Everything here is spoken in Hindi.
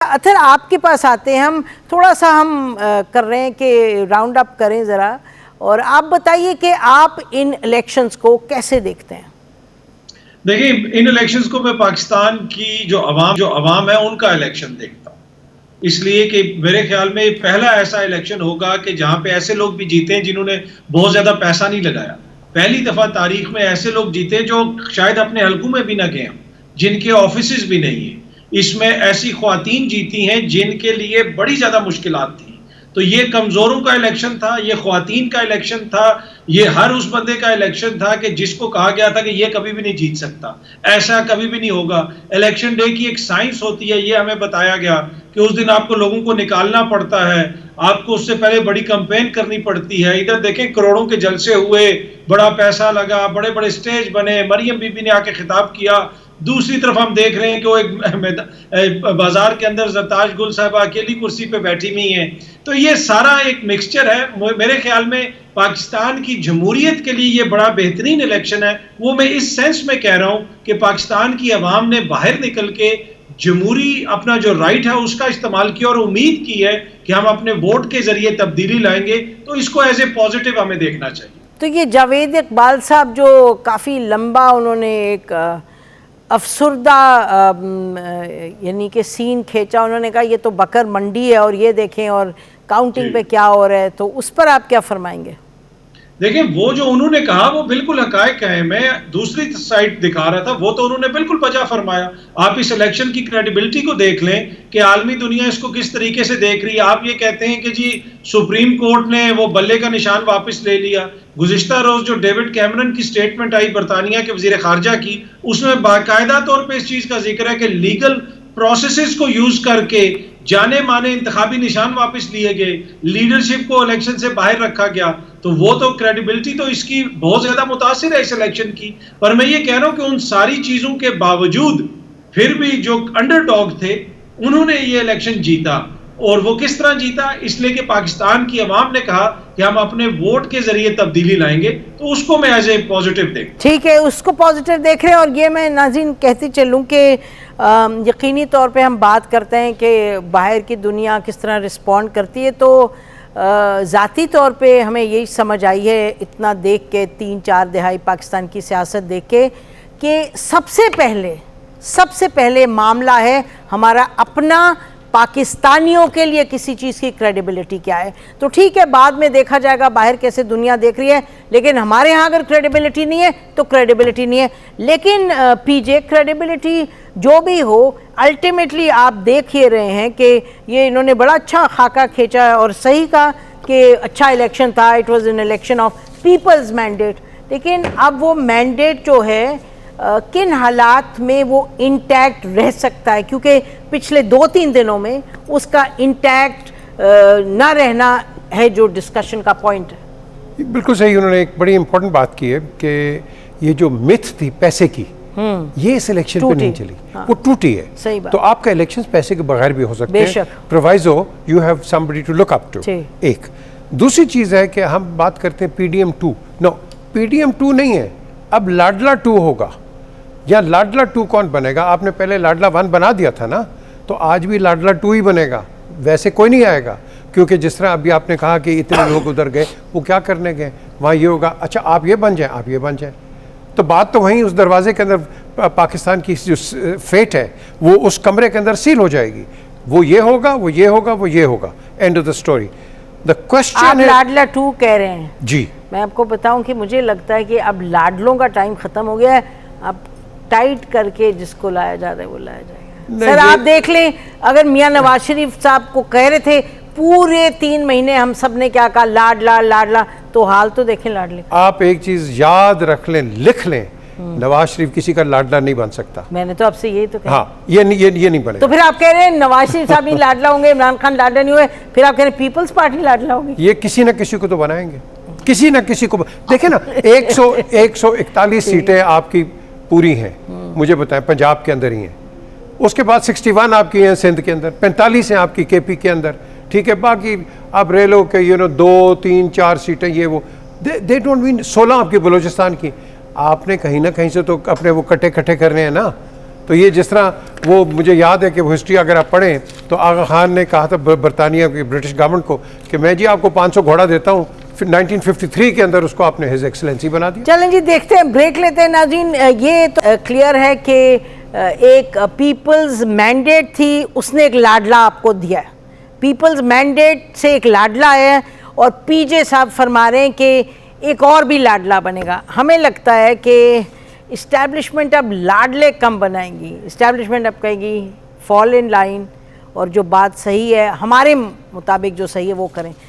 अतर आपके पास आते हैं, हम थोड़ा सा कर रहे हैं कि राउंड अप करें ज़रा, और आप बताइए कि आप इन इलेक्शंस को कैसे देखते हैं। देखिए, इन इलेक्शंस को मैं पाकिस्तान की जो अवाम है उनका इलेक्शन देखता हूँ, इसलिए कि मेरे ख्याल में पहला ऐसा इलेक्शन होगा कि जहाँ पे ऐसे लोग भी जीते हैं जिन्होंने बहुत ज़्यादा पैसा नहीं लगाया। पहली दफ़ा तारीख में ऐसे लोग जीते जो शायद अपने हलकों में भी ना गए, जिनके ऑफिस भी नहीं है। इसमें ऐसी ख्वातीन जीती हैं जिनके लिए बड़ी ज़्यादा मुश्किलात थी। तो ये कमज़ोरों का इलेक्शन था, ये ख्वातीन का इलेक्शन था, ये हर उस बंदे का इलेक्शन था कि जिसको कहा गया था कि ये कभी भी नहीं जीत सकता, ऐसा कभी भी नहीं होगा। इलेक्शन डे की एक साइंस होती है, ये हमें बताया गया कि उस दिन आपको लोगों को निकालना पड़ता है, आपको उससे पहले बड़ी कैंपेन करनी पड़ती है। इधर देखें, करोड़ों के जलसे हुए, बड़ा पैसा लगा, बड़े बड़े स्टेज बने, मरियम बीबी ने आके खिताब किया। दूसरी तरफ हम देख रहे हैं कि वो एक बाजार के अंदर ज़रताज गुल साहबा अकेली कुर्सी पे बैठी हुई हैं। तो ये सारा एक मिक्सचर है। मेरे ख्याल में पाकिस्तान की जमहूरियत के लिए ये बड़ा बेहतरीन इलेक्शन है। वो मैं इस सेंस में कह रहा हूँ कि पाकिस्तान की आवाम ने बाहर निकल के जमहूरी अपना जो राइट है उसका इस्तेमाल किया और उम्मीद की है कि हम अपने वोट के जरिए तब्दीली लाएंगे। तो इसको एज ए पॉजिटिव हमें देखना चाहिए। तो ये जावेद इकबाल साहब जो काफ़ी लंबा उन्होंने एक अफसुर्दा यानी कि सीन खींचा, उन्होंने कहा ये तो बकर मंडी है और ये देखें और काउंटिंग पे क्या हो रहा है, तो उस पर आप क्या फरमाएंगे? देखिए, वो जो उन्होंने कहा वो बिल्कुल हकायक है। मैं दूसरी साइड दिखा रहा था, वो तो उन्होंने बिल्कुल बजा फरमाया। आप इस इलेक्शन की क्रेडिबिलिटी को देख लें कि आलमी दुनिया इसको किस तरीके से देख रही है। आप ये कहते हैं कि जी सुप्रीम कोर्ट ने वो बल्ले का निशान वापस ले लिया। गुज़िश्ता रोज जो डेविड कैमरन की स्टेटमेंट आई बरतानिया के वजीर खारजा की, उसमें बाकायदा तौर पर इस चीज का जिक्र है कि लीगल प्रोसेसेस को यूज करके जाने माने इंतखाबी निशान वापस लिए गए, लीडरशिप को इलेक्शन से बाहर रखा गया। तो वो तो क्रेडिबिलिटी तो इसकी बहुत ज्यादा मुतासिर है इस इलेक्शन की। पर मैं ये कह रहा हूं कि उन सारी चीजों के बावजूद फिर भी जो अंडरडॉग थे उन्होंने ये इलेक्शन जीता। और वो किस तरह जीता? इसलिए कि पाकिस्तान की आवाम ने कहा कि हम अपने वोट के जरिए तब्दीली लाएंगे। तो उसको मैं एज ए पॉजिटिव देख, ठीक है, उसको पॉजिटिव देख रहे हैं। और ये मैं नाज़रीन कहती चलूँ कि यकीनी तौर पे हम बात करते हैं कि बाहर की दुनिया किस तरह रिस्पॉन्ड करती है, तो ज़ाती तौर पे हमें यही समझ आई है इतना देख के, 3-4 दहाई पाकिस्तान की सियासत देख के, कि सबसे पहले मामला है हमारा अपना पाकिस्तानियों के लिए किसी चीज़ की क्रेडिबिलिटी क्या है। तो ठीक है, बाद में देखा जाएगा बाहर कैसे दुनिया देख रही है, लेकिन हमारे यहाँ अगर क्रेडिबिलिटी नहीं है तो क्रेडिबिलिटी नहीं है। लेकिन पीजे, क्रेडिबिलिटी जो भी हो, अल्टीमेटली आप देख ही रहे हैं कि ये इन्होंने बड़ा अच्छा खाका खींचा और सही कहा कि अच्छा इलेक्शन था, it was an election of peoples mandate. लेकिन अब वो मैंडेट जो है किन हालात में वो इंटैक्ट रह सकता है, क्योंकि पिछले 2-3 दिनों में उसका इंटैक्ट ना रहना है जो डिस्कशन का पॉइंट है। बिल्कुल सही, उन्होंने एक बड़ी इंपॉर्टेंट बात की है कि ये जो मिथ थी पैसे की, ये इस इलेक्शन पे नहीं चली। हाँ। वो टूटी है। सही बात। तो आपका इलेक्शन पैसे के बगैर भी हो सकते हैं, proviso you have somebody to look up to. एक दूसरी चीज है कि हम बात करते हैं PDM 2। नो, PDM 2 नहीं है, अब लाडला 2 होगा। या लाडला 2 कौन बनेगा? आपने पहले लाडला 1 बना दिया था ना, तो आज भी लाडला 2 ही बनेगा। वैसे कोई नहीं आएगा, क्योंकि जिस तरह अभी आपने कहा कि इतने लोग उधर गए, वो क्या करने गए? वहाँ ये होगा, अच्छा आप ये बन जाए, आप ये बन जाए। तो बात तो वहीं उस दरवाजे के अंदर पाकिस्तान की जो फेट है वो उस कमरे के अंदर सील हो जाएगी। वो ये होगा, वो ये होगा, वो ये होगा, end of the story. The question आप लाडला 2 कह रहे हैं जी। मैं आपको बताऊं कि मुझे लगता है कि अब लाडलों का टाइम खत्म हो गया है। अब टाइट करके जिसको लाया जा रहा है वो लाया जाएगा। सर आप देख लें, अगर मियां नवाज शरीफ साहब को कह रहे थे पूरे 3 महीने हम सब ने क्या कहा, लाडला लाडला, तो हाल तो देखें लाडले। आप एक चीज याद रख लें, लिख लें, नवाज शरीफ किसी का लाडला नहीं बन सकता। मैंने तो आपसे यही तो कहा। हाँ, ये नहीं बनेगा। तो फिर आप कह रहे हैं नवाज शरीफ साहब ही लाडला होंगे, इमरान खान लाडला नहीं हुए, फिर आप कह रहे हैं पीपल्स पार्टी लाडला होगी। ये किसी न किसी को तो बनाएंगे, किसी न किसी को। देखे ना, 141 सीटें आपकी पूरी हैं, मुझे बताएं, पंजाब के अंदर ही हैं। उसके बाद 61 आपकी हैं सिंध के अंदर, 45 हैं आपकी KP के अंदर, ठीक है। बाकी आप रेलो के 2, 3, 4 सीटें ये वो, दे डोंट मीन 16 आपकी बलूचिस्तान की। आपने कहीं ना कहीं से तो अपने वो कट्टे करने हैं ना। तो ये जिस तरह वो मुझे याद है कि वो हिस्ट्री अगर आप पढ़ें तो आगा खान ने कहा था बरतानिया की ब्रिटिश गवर्नमेंट को कि मैं जी आपको 500 घोड़ा देता हूँ, फिर 1953 के अंदर उसको आपने हिज एक्सेलेंसी बना दिया। चलें जी, देखते हैं, ब्रेक लेते हैं नाज़रीन। ये तो क्लियर है कि एक पीपल्स मैंडेट थी, उसने एक लाडला आपको दिया है, पीपल्स मैंडेट से एक लाडला है और पीजे साहब फरमा रहे हैं कि एक और भी लाडला बनेगा। हमें लगता है कि इस्टेब्लिशमेंट अब लाडले कम बनाएंगी, इस्टेब्लिशमेंट अब कहेगी फॉल इन लाइन और जो बात सही है हमारे मुताबिक जो सही है वो करें।